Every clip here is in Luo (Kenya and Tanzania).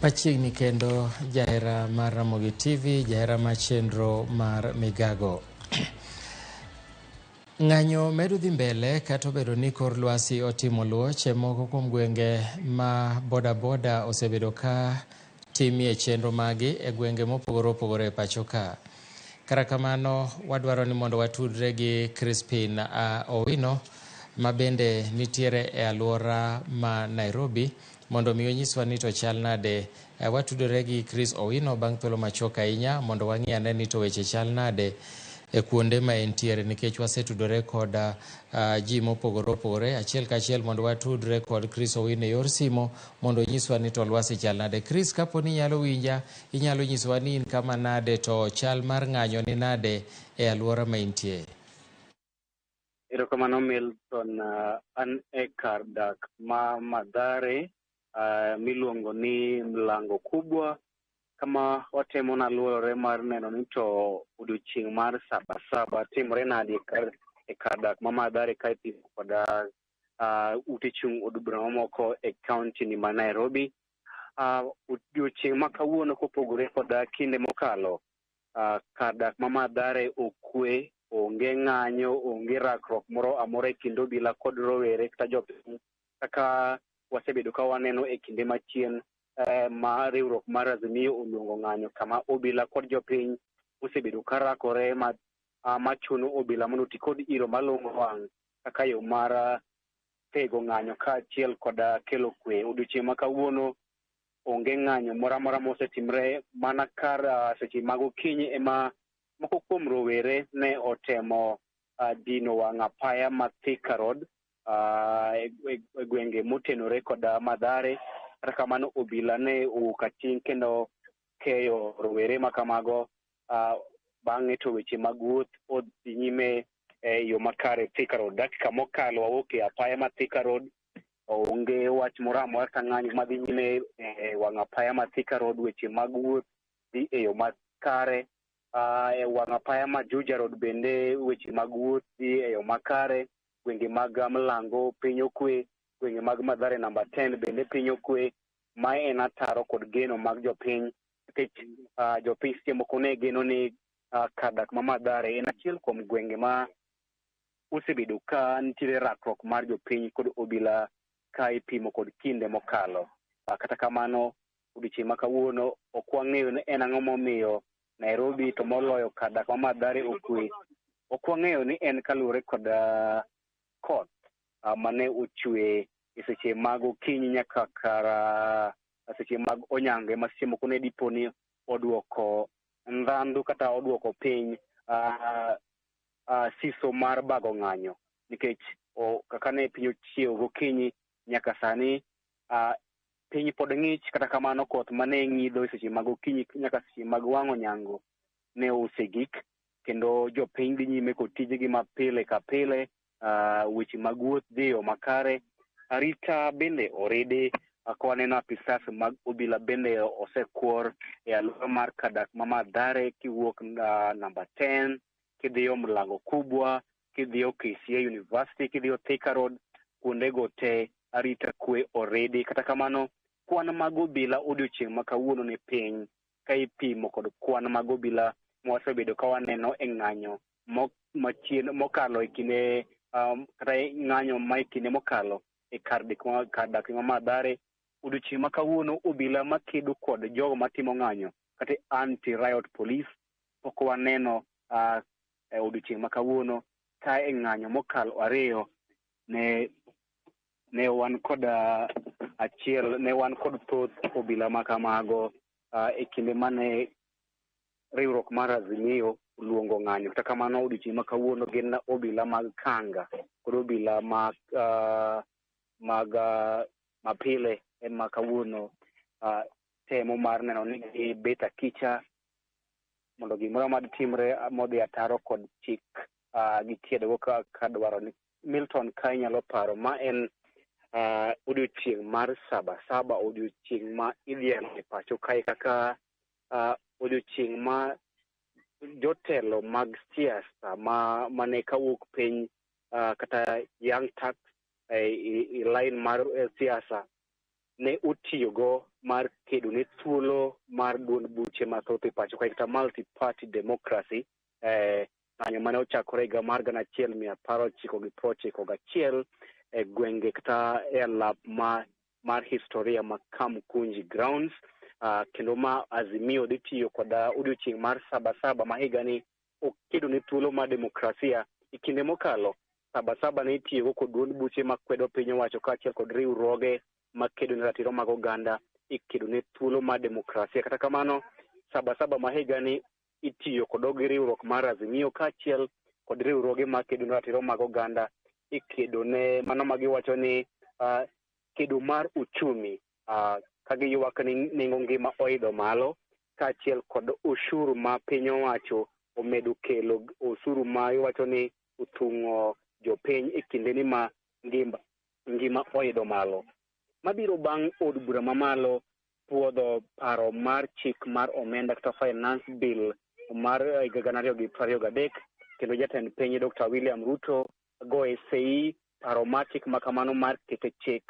Machiegni kendo jahera mar Ramogi TV, jahera mar chenro mar Migago. Ng'anyo medo dhi mbele kata obedo ni kor lwasi otimo luoch e moko kuom gwenge ma boda osebedo ka timie chenro magi e gwenge mopogore opogore e pacho ka. Kara kamano wadwaro ni mondo watudre gi Crispin Owino ma bende nitiere e alwora ma Nairobi mondo mi onyiswa ni to chal nade. Watudore gi Chris Owino bang' thuolo machok ahinya mondo wang'i ane ni to weche chal nade e kuonde ma entiere, nikech wasetudore kod ji mopogore opogore achiel kachiel mondo watudre kod Chris Owino e yor simo mondo nyiswa ni to lwasi chal nade. Chris, kapo ni inyalo winja, inyalo nyisowa ni in kama nade to chal mar ng'anyo ni nade e alwora ma intie. Erokamano Milton, an e kar dak ma Mathare miluongo ni Mlango Kubwa, kama watemo naluorore mar neno ni to odiochieng' mar Saba timore nade e kar dak ma Mathare ka ipimo kod ute chung' od bura mamoko e kaunti ni ma Nairobi. Odiochieng' ma kawuono kopogore kod kinde mokalo, kar dak ma Mathare okwe, onge ng'anyo, onge rakruok moro amora e kind obila kod rowere kata jopiny kaka wasebedo ka waneno e kinde machien ma riwruok mar Azimio oluongo ng'anyo, kama obila kod jopiny osebedo ka rakore machuno obila mondo oti kod iro malong'o wang' kaka yo mar tego ng'anyo kaachiel kod kelo kwe. Odiochieng' ma kawuono onge ng'anyo moro amora mosetimre, mana kar seche mag okinyi ema moko kuom rowere ne otemo dino wang' apaya ma Thika Road e gwenge motenore kod Mathare. Kata kamano obila ne owuok aching' kendo keyo rowere ma kamago, bang'e to weche mag wuoth odhi nyime e yo makare Thika Road. Dakika mokalo wawuok e apaya ma Thika Road, onge wach moro amora ka ng'anyo madhi nyime e wang' apaya ma Thika Road. Weche mag wuoth dhi e yo makare. E wang' apaya ma Juja Road bende weche mag wuoth dhi e yo makare. Gwenge mag Mlango piny okwe, gwenge mag Mathare namba 10 bende piny okwe. Mae en ataro kod geno mag jopiny, nikech jopiny seche moko ne geno ni kar dak ma Mathare en achiel kuom gwenge ma osebedo ka nitiere rakruok mar jopiny kod obila ka ipimo kod kinde mokalo. Kata kamano odiochieng' ma kawuono ok wang'eyo ni en ang'o momiyo Nairobi to moloyo kar dak ma Mathare okwe. Ok wang'eyo ni en kaluwore kod koth mane ochwe e seche mag okinyi nyaka kar seche mag onyango, ma seche moko ne dipo ni odwoko ndhandhu kata odwoko piny siso mar bago ng'anyo, nikech kaka ne piny ochiewo gokinyi nyaka sani piny pod ng'ich. Kata kamano koth mane ng'idho e seche mag okinyi nyaka seche mag wang'o nyango ne osegik, kendo jopiny dhi nyime kod tijegi ma pile ka pile. Weche mag wuoth dhi yo makare. Arita bende oridi, kwaneno apisas mag obila bende osekuor e alwora mar kar dak ma Mathare, kiwuok namba 10 kidhiyo Mlango Kubwa, kidhiyo KCA University, kidhiyo Thika Road, kuondego te arita kwe oridi. Kata kamano kwan mag obila odiochieng' ma kawuono ni piny ka ipimo kod kwan mag obila mwasebedo ka waneno e ng'anyo mokalo e kinde kata ng'anyo ma e kinde mokalo e kar dak ma Mathare. Odiochieng' ma kawuono obila makedo kod jogo matimo ng'anyo kata anti-riot police pok waneno e odiochieng' ma kawuono. Ka e ng'anyo mokalo 2 ne wan kod ne wan kod thoth obila ma kamago e kinde mane riwruok mar Azimio luongo ng'anyo. Kata kamano odiochieng' ma kawuono gin obila mag kanga kod obila mag mapile ema kawuono temo mar neno ni gibet akicha mondo gimoro madtimre modhi ataro kod chik gitiedogo ka dwaro ni. Milton, ka inyalo paro, ma en odiochieng' mar Saba, odiochieng' ma idhialo e pacho kae kaka odiochieng' ma jotelo mag siasa mane kawuok piny kata young tax e line mar siasa ne utiyogo mar kedo ne thuolo mar duond buche mathoth e pacho kae kata multi-party democracy ng'anyo mane ochakore higa mar 1991 e gwenge kata e alap mar historia ma Kamkunji grounds kendo ma Azimio dhi tiyo kod odiochieng' mar Saba ma higa ni okedo ne thuolo mar demokrasia. E kinde mokalo Saba ne itiyogo kod duond buche makwedo piny owacho kaachiel kod riwruoge makedo ne ratiro mag oganda e kedo ne thuolo mar demokrasia. Kata kamano Saba ma higa ni itiyo kod gi riwruok mar Azimio kaachiel kod riwruoge makedo ne ratiro mag oganda e kedo ne mano ma giwacho ni kedo mar uchumi ka giywak ni nengo ngima oidho malo kaachiel kod ushuru ma piny owacho omedo kelo, osuru ma iwacho ni othung'o jopiny e kinde ni ma ngima oidho malo. Mabiro bang' od bura mamalo puodho paro mar chik mar omenda kata finance bill mar 2023 kendo jatend piny Dr. William Ruto goye sei paro mar chik makamano mar kete chik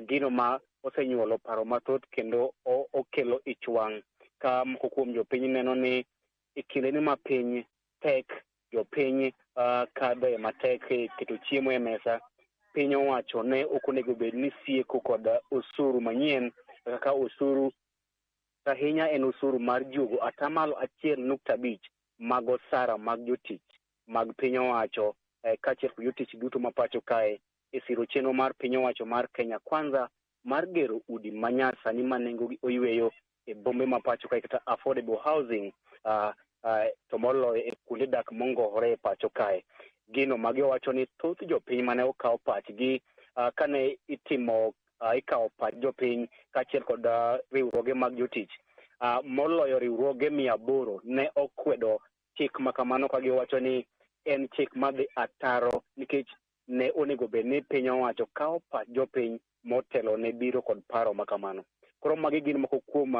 gino ma osenyuolo paro mathoth kendo okelo ich wang' ka moko kuom jopiny neno ni e kinde ni ma piny tek, jopiny kadhe matek e keto chiemo e mesa, piny owacho ne ok onego bed ni sieko kod osuru manyien kaka osuru ahinya en osuru mar jugo 1.5% mag osara mag jotich mag piny owacho kaachiel kod jotich duto ma pacho kae e siro chenro mar piny owacho mar Kenya Kwanza mar gero udi manyasani ma nengogi oyweyo e bombe ma pacho kae kata affordable housing to moloyo e kuonde dak mongowore e pacho kae. Gino ma giwacho ni thoth jopiny mane okawo pachgi kane ikawo pach jopiny kaachiel kod riwruoge mag jotich moloyo riwruoge 800 ne okwedo chik makamano ka giwacho ni en chik madhi ataro nikech ne onego bed ni piny owacho kawo pach jopiny motelo ne biro kod paro makamano. Koro magi gin moko kuom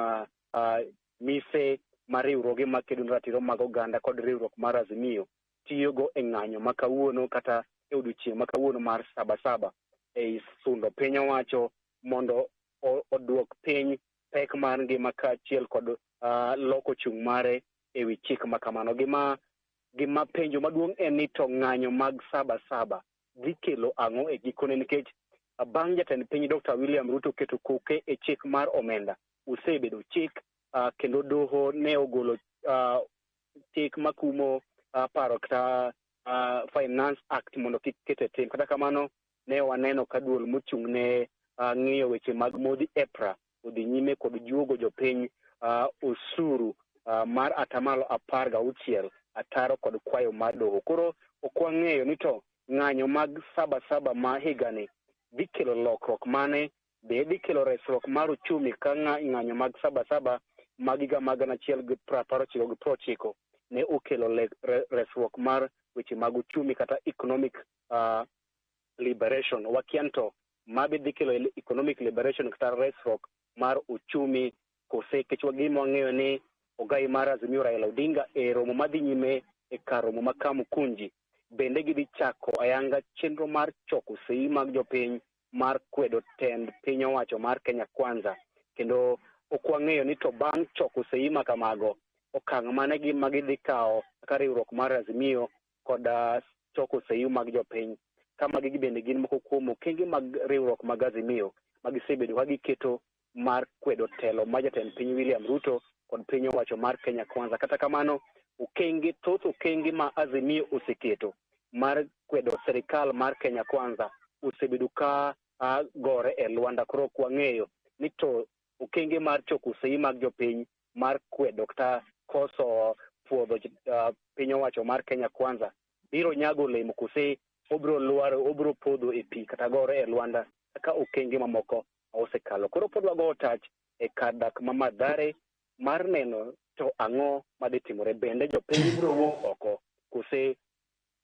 mise mar riwruoge makedo ne ratiro mag oganda kod riwruok mar Azimio tiyogo e ng'anyo ma kawuono kata e odiochieng' ma kawuono mar Saba e sundo piny owacho mondo oduok piny pek mar ngima kaachiel kod loko chung' mare e wi chik makamano. Gima penjo maduong' en ni to ng'anyo mag Saba dhi kelo ang'o e gikone, nikech bang' jatend piny Dr. William Ruto keto koke e chik mar omenda osebedo chik kendo doho ne ogolo chik makumo paro kata Finance Act mondo kik kete tim. Kata kamano ne waneno ka duol mochung' ne ng'iyo weche mag modhi EPRA odhi nyime kod juogo jopiny osuru mar 16% ataro kod kwayo mar doho. Koro ok wang'eyo ni to ng'anyo mag Saba ma higani dhi kelo lokruok mane, be dhi kelo resruok mar uchumi ka ng'anyo mag Saba mag higa mag 1990 ne okelo resruok mar weche mag uchumi kata economic liberation. Wakianto mabe dhi kelo economic liberation kata resruok mar uchumi kose, kech wagima wang'eyo ni ogai mar Azimio Raila Odinga e romo madhi nyime e kar romo ma Kamkunji bende gidhi chako ayanga chenro mar choko sei mag jopiny mar kwedo tend piny owacho mar Kenya Kwanza, kendo ok wang'eyo ni to bang' choko sei ma kamago okang' mane gidhi kawo kaka riwruok mar Azimio kod choko sei mag jopiny. Kama gigi bende gin moko kuom okenge mag riwruok mag Azimio magisebedo ka giketo mar kwedo telo ma jatend piny William Ruto kod piny owacho mar Kenya Kwanza. Kata kamano thoth okenge ma Azimio oseketo mar kwedo serikal mar Kenya Kwanza osebedo ka gore e lwanda. Koro kwang'eyo ni to okenge mar choko sei mag jopiny mar kwedo kata koso puodho piny owacho mar Kenya Kwanza biro nyago olemo kose obro podho e pi kata gore e lwanda kaka okenge mamoko osekalo. Koro pod wago tach e kar dak ma Mathare mar neno to ang'o madhi timore. Bende jopiny biro wuok oko kose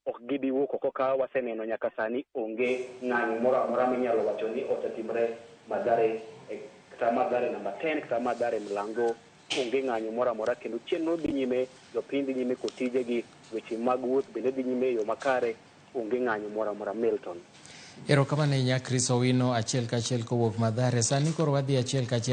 ok gibi wuok oko ka waseneno nyaka sani onge ng'anyo moro amora minyalo wacho ni osetimore Mathare kata Mathare namba 10 kata Mathare Mlango. Onge ng'anyo moro amora kendo chenro dhi nyime, jopiny dhi nyime kod tijegi, weche mag wuoth bende dhi nyime e yo makare, onge ng'anyo moro amora. Milton. Erokamano ahinya Chris Owino, achiel kachiel kowuok Mathare. Sani koro wadhi achiel kachiel